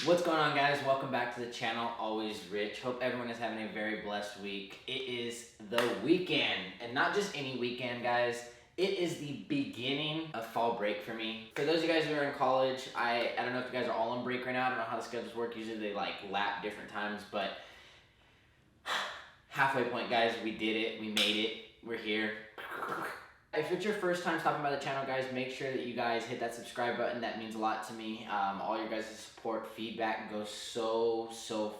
What's going on, guys? Welcome back to the channel, Always Rich. Hope everyone is having a very blessed week. It is the weekend, and not just any weekend, guys. It is the beginning of fall break for me. For those of you guys who are in college, I don't know if you guys are all on break right now. I don't know how the schedules work. Usually they like lap different times, but halfway point, guys. We did it. We made it. We're here. If it's your first time stopping by the channel, guys, make sure that you guys hit that subscribe button. That means a lot to me. All your guys' support, feedback goes so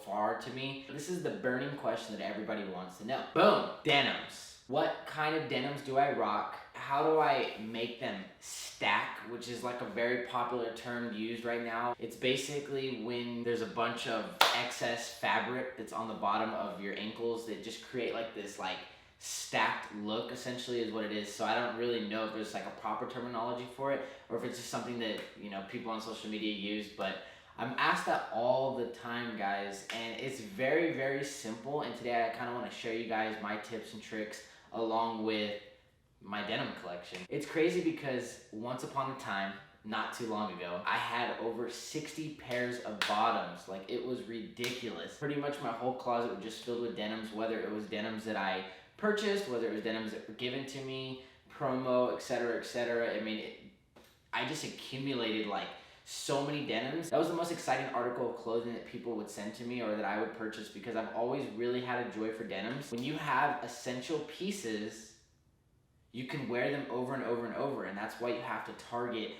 far to me. This is the burning question that everybody wants to know. Boom! Denims. What kind of denims do I rock? How do I make them stack, which is like a very popular term used right now. It's basically when there's a bunch of excess fabric that's on the bottom of your ankles that just create like this like stacked look, essentially, is what it is. So I don't really know if there's like a proper terminology for it or if it's just something that, you know, people on social media use, but I'm asked that all the time, guys, and it's very simple. And today I kind of want to show you guys my tips and tricks along with my denim collection. It's crazy because once upon a time, not too long ago, I had over 60 pairs of bottoms. Like, it was ridiculous. Pretty much my whole closet was just filled with denims, whether it was denims that I purchased, whether it was denims that were given to me, promo, etc. I mean, I just accumulated like so many denims. That was the most exciting article of clothing that people would send to me or that I would purchase, because I've always really had a joy for denims. When you have essential pieces, you can wear them over and over, and that's why you have to target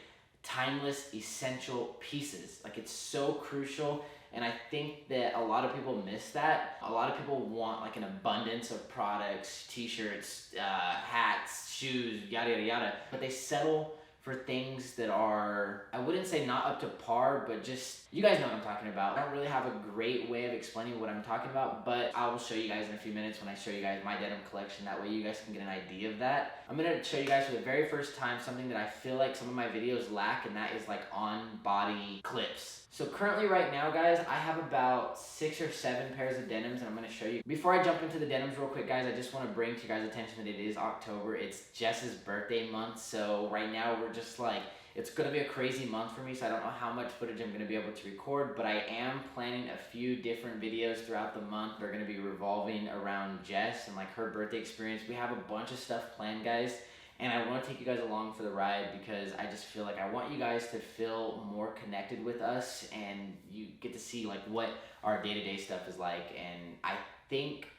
timeless, essential pieces. Like, it's so crucial. And I think that a lot of people miss that. A lot of people want like an abundance of products, t-shirts, hats, shoes, yada. But they settle for things that are, I wouldn't say not up to par, but just, you guys know what I'm talking about. I don't really have a great way of explaining what I'm talking about, but I will show you guys in a few minutes when I show you guys my denim collection. That way you guys can get an idea of that. I'm gonna show you guys for the very first time something that I feel like some of my videos lack, and that is like on-body clips. So currently right now, guys, I have about 6 or 7 pairs of denims, and I'm gonna show you. Before I jump into the denims real quick, guys, I just wanna bring to your guys' attention that it is October. It's Jess's birthday month, so right now we're just like, it's gonna be a crazy month for me, so I don't know how much footage I'm gonna be able to record, but I am planning a few different videos throughout the month. They're gonna be revolving around Jess and like her birthday experience. We have a bunch of stuff planned, guys. And I want to take you guys along for the ride because I just feel like I want you guys to feel more connected with us, and you get to see like what our day-to-day stuff is like. And I think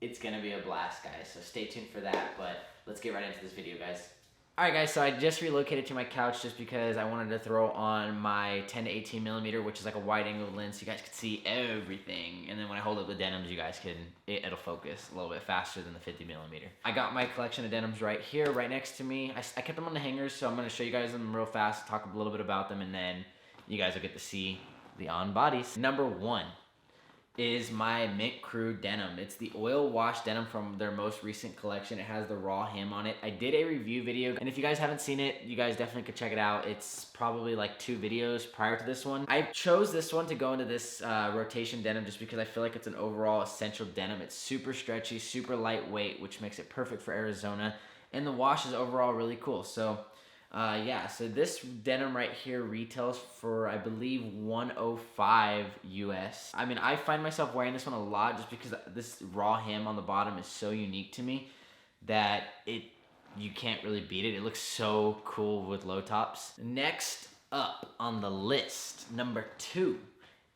it's gonna be a blast, guys. So stay tuned for that, but let's get right into this video, guys. Alright, guys, so I just relocated to my couch just because I wanted to throw on my 10 to 18 millimeter, which is like a wide angle lens, so you guys can see everything. And then when I hold up the denims, you guys can, it'll focus a little bit faster than the 50 millimeter. I got my collection of denims right here, right next to me. I kept them on the hangers, so I'm going to show you guys them real fast, talk a little bit about them, and then you guys will get to see the on bodies. Number 1 is my Mint Crew denim. It's the oil wash denim from their most recent collection. It has the raw hem on it. I did a review video, and if you guys haven't seen it, you guys definitely could check it out. It's probably like 2 videos prior to this one. I chose this one to go into this rotation denim just because I feel like it's an overall essential denim. It's super stretchy, super lightweight, which makes it perfect for Arizona, and the wash is overall really cool. So yeah, so this denim right here retails for, I believe, $105 US. I mean, I find myself wearing this one a lot just because this raw hem on the bottom is so unique to me that you can't really beat it. It looks so cool with low tops. Next up on the list, number 2,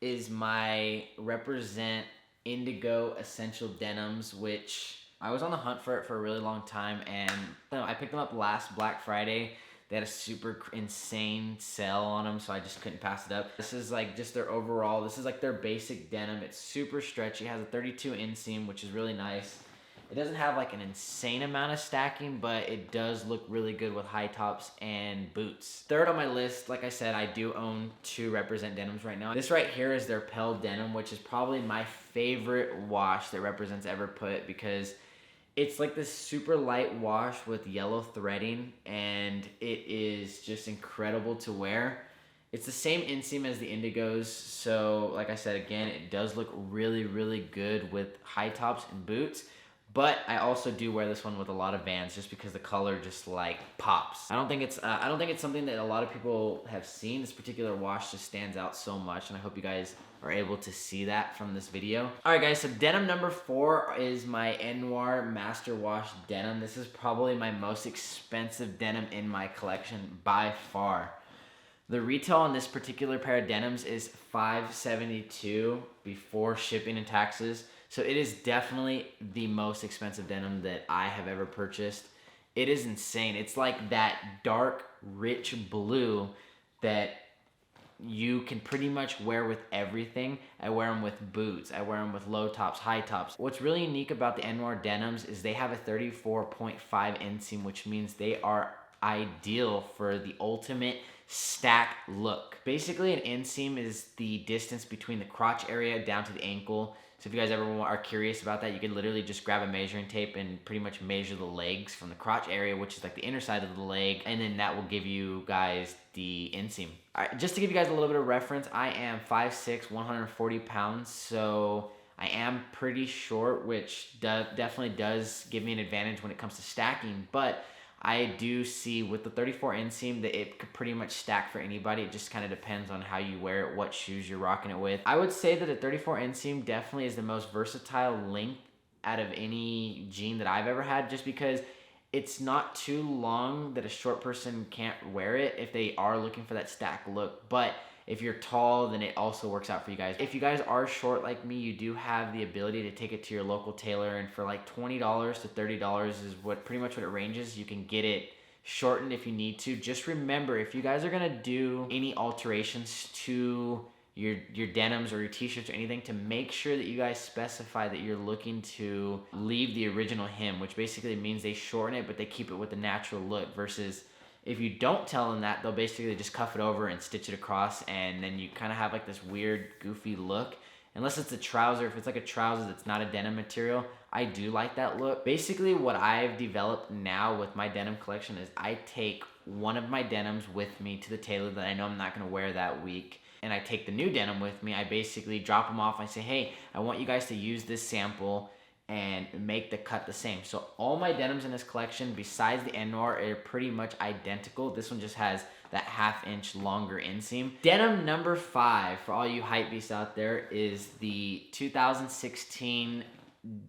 is my Represent Indigo Essential Denims, which I was on the hunt for it for a really long time, and I picked them up last Black Friday. They had a super insane sale on them, so I just couldn't pass it up. This is like just their overall, this is like their basic denim. It's super stretchy. It has a 32 inseam, which is really nice. It doesn't have like an insane amount of stacking, but it does look really good with high tops and boots. Third on my list, like I said, I do own 2 Represent denims right now. This right here is their Pell denim, which is probably my favorite wash that Represent's ever put because It's like this super light wash with yellow threading, and it is just incredible to wear. It's the same inseam as the Indigos, so like I said, again, it does look really, really good with high tops and boots. But I also do wear this one with a lot of Vans just because the color just like pops. I don't think it's something that a lot of people have seen. This particular wash just stands out so much, and I hope you guys are able to see that from this video. All right, guys, so denim number 4 is my Anwar Master Wash denim. This is probably my most expensive denim in my collection by far. The retail on this particular pair of denims is $572 before shipping and taxes. So it is definitely the most expensive denim that I have ever purchased. It is insane. It's like that dark, rich blue that you can pretty much wear with everything. I wear them with boots. I wear them with low tops, high tops. What's really unique about the Anwar denims is they have a 34.5 inseam, which means they are ideal for the ultimate stack look. Basically, an inseam is the distance between the crotch area down to the ankle. So if you guys ever are curious about that, you can literally just grab a measuring tape and pretty much measure the legs from the crotch area, which is like the inner side of the leg, and then that will give you guys the inseam. All right, just to give you guys a little bit of reference, I am 5'6", 140 pounds, so I am pretty short, which definitely does give me an advantage when it comes to stacking, but I do see with the 34 inseam that it could pretty much stack for anybody. It just kind of depends on how you wear it, what shoes you're rocking it with. I would say that a 34 inseam definitely is the most versatile length out of any jean that I've ever had, just because it's not too long that a short person can't wear it if they are looking for that stack look. But if you're tall, then it also works out for you guys. If you guys are short like me, you do have the ability to take it to your local tailor, and for like $20 to $30 is pretty much what it ranges. You can get it shortened if you need to. Just remember, if you guys are gonna do any alterations to your denims or your t-shirts or anything, to make sure that you guys specify that you're looking to leave the original hem, which basically means they shorten it but they keep it with the natural look, versus if you don't tell them that, they'll basically just cuff it over and stitch it across, and then you kind of have like this weird, goofy look. Unless it's a trouser. If it's like a trouser that's not a denim material, I do like that look. Basically, what I've developed now with my denim collection is I take one of my denims with me to the tailor that I know I'm not going to wear that week, and I take the new denim with me. I basically drop them off. I say, hey, I want you guys to use this sample and make the cut the same. So all my denims in this collection, besides the Anwar, are pretty much identical. This one just has that half-inch longer inseam. Denim number 5, for all you hype beasts out there, is the 2016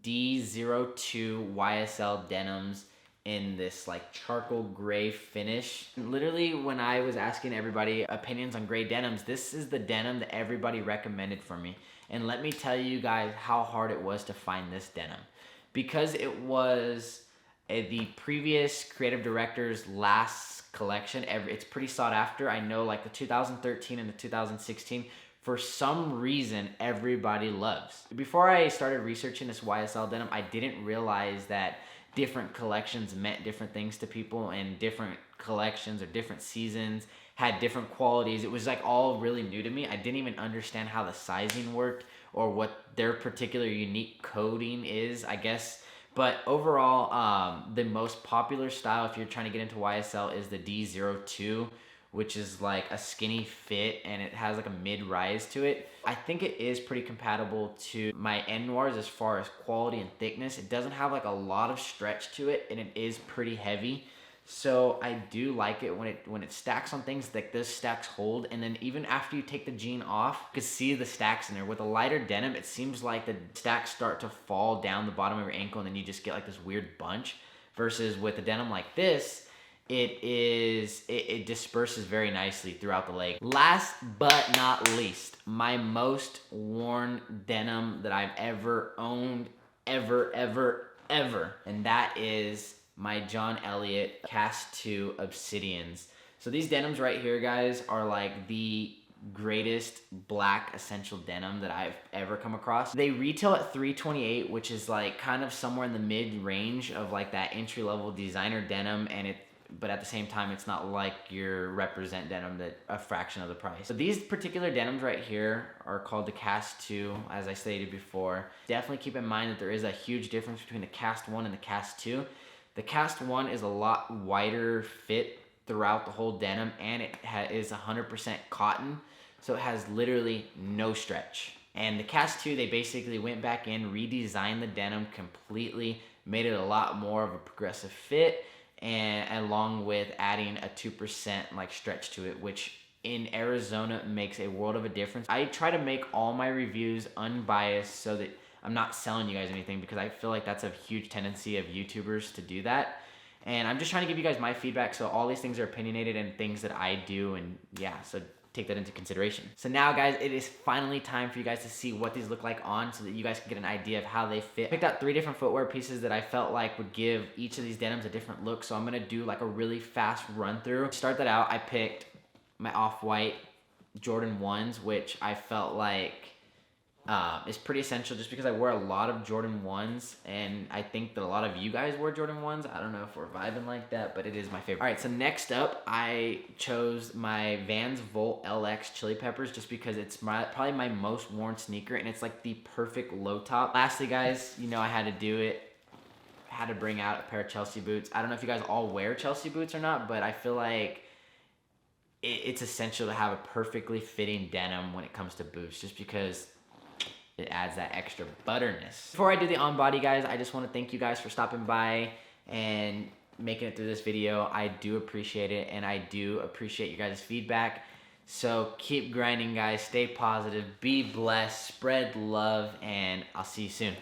D02 YSL denims in this like charcoal gray finish. Literally, when I was asking everybody opinions on gray denims, this is the denim that everybody recommended for me. And let me tell you guys how hard it was to find this denim. Because it was the previous creative director's last collection, it's pretty sought after. I know like the 2013 and the 2016, for some reason, everybody loves. Before I started researching this YSL denim, I didn't realize that different collections meant different things to people, and different collections or different seasons had different qualities. It was like all really new to me. I didn't even understand how the sizing worked or what their particular unique coding is, I guess. But overall, the most popular style if you're trying to get into YSL is the D02, which is like a skinny fit and it has like a mid-rise to it. I think it is pretty compatible to my Anwars as far as quality and thickness. It doesn't have like a lot of stretch to it, and it is pretty heavy. So I do like it when it stacks on things, like those stacks hold, and then even after you take the jean off, you can see the stacks in there. With a lighter denim, it seems like the stacks start to fall down the bottom of your ankle, and then you just get like this weird bunch. Versus with a denim like this, it disperses very nicely throughout the leg. Last but not least, my most worn denim that I've ever owned, ever, and that is my John Elliott Cast 2 Obsidians. So these denims right here, guys, are like the greatest black essential denim that I've ever come across. They retail at $328, which is like kind of somewhere in the mid range of like that entry level designer denim, and but at the same time, it's not like your Represent denim that a fraction of the price. So these particular denims right here are called the Cast 2, as I stated before. Definitely keep in mind that there is a huge difference between the Cast 1 and the Cast 2. The Cast 1 is a lot wider fit throughout the whole denim, and it is 100% cotton, so it has literally no stretch. And the Cast 2, they basically went back in, redesigned the denim completely, made it a lot more of a progressive fit, and along with adding a 2% like stretch to it, which in Arizona makes a world of a difference. I try to make all my reviews unbiased so that I'm not selling you guys anything, because I feel like that's a huge tendency of YouTubers to do that. And I'm just trying to give you guys my feedback, so all these things are opinionated and things that I do, and yeah, so take that into consideration. So now guys, it is finally time for you guys to see what these look like on, so that you guys can get an idea of how they fit. I picked out 3 different footwear pieces that I felt like would give each of these denims a different look, so I'm gonna do like a really fast run through. To start that out, I picked my off-white Jordan 1s, which I felt like is pretty essential just because I wear a lot of Jordan 1s, and I think that a lot of you guys wear Jordan 1s. I don't know if we're vibing like that, but it is my favorite. All right, so next up, I chose my Vans Volt LX Chili Peppers just because it's probably my most worn sneaker, and it's like the perfect low top. Lastly, guys, you know I had to do it. I had to bring out a pair of Chelsea boots. I don't know if you guys all wear Chelsea boots or not, but I feel like it's essential to have a perfectly fitting denim when it comes to boots, just because it adds that extra butterness. Before I do the on body, guys, I just want to thank you guys for stopping by and making it through this video. I do appreciate it, and I do appreciate you guys' feedback. So keep grinding, guys. Stay positive, be blessed, spread love, and I'll see you soon.